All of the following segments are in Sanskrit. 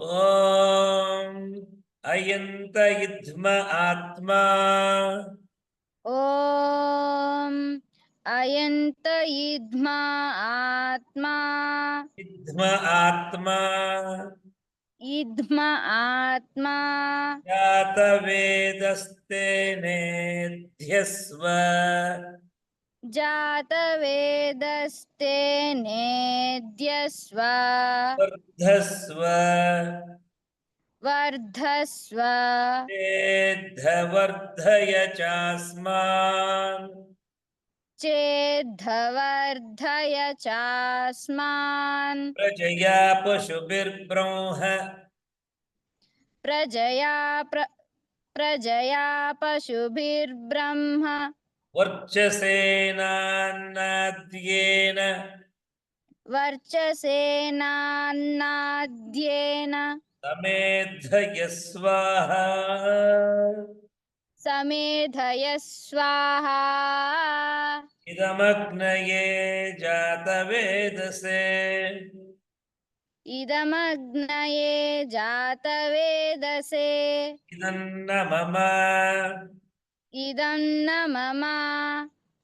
ॐ अयन्त इद्म आत्मा ॐ अयन्त इद्मा आत्मा इद्म आत्मा इद्म आत्मा जातवेदस्ते नेध्यस्व जातवेदस्ते नेद्यस्व वर्धस्व वर्धस्व चेद्धवर्धय चास्मान् चेद्धवर्धय चास्मान् प्रजया पशुभिर्ब्रह्म प्रजया पशुभिर्ब्रह्म वर्चसेनान्नाद्येन वर्चसेनान्नाद्येन समेद्धय स्वाहा समेधय स्वाहा इदमग्नये जातवेदसे इदमग्नये जातवेदसे इदन्न मम इदन्न मम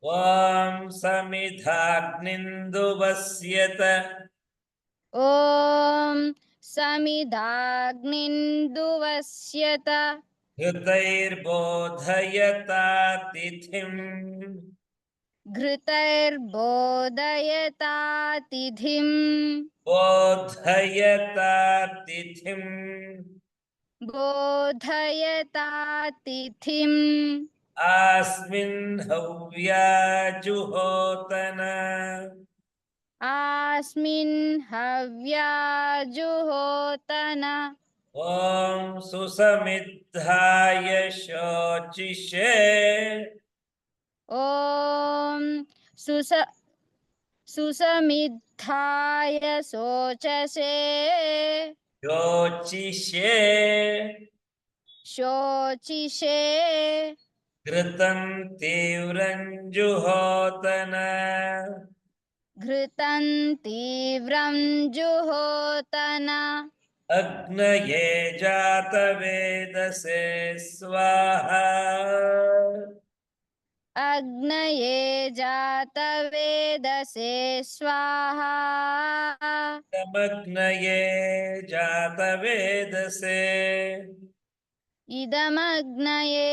ॐ समिधाग्निन्दुवस्यत ॐ समिधाग्निन्दुवस्यत हृतैर्बोधयतातिथिम् घृतैर्बोधयतातिथिम् बोधयतातिथिम् बोधयतातिथिम् अस्मिन् हव्याजुहोतन अस्मिन् हव्याजुहोतन ॐ सुसमिद्धाय शोचिषे ॐ सुसमिद्धाय शोचसे योचिषे शोचिषे घृतं तीव्रं जुहोतन घृतं तीव्रं जुहोतन अग्नये जातवेदसे स्वाहा अग्नये जातवेदसे स्वाहा तमग्नये जातवेदसे इदमग्नये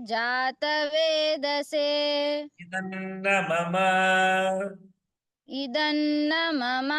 जातवेदसे इदन्न मम इदन्न मम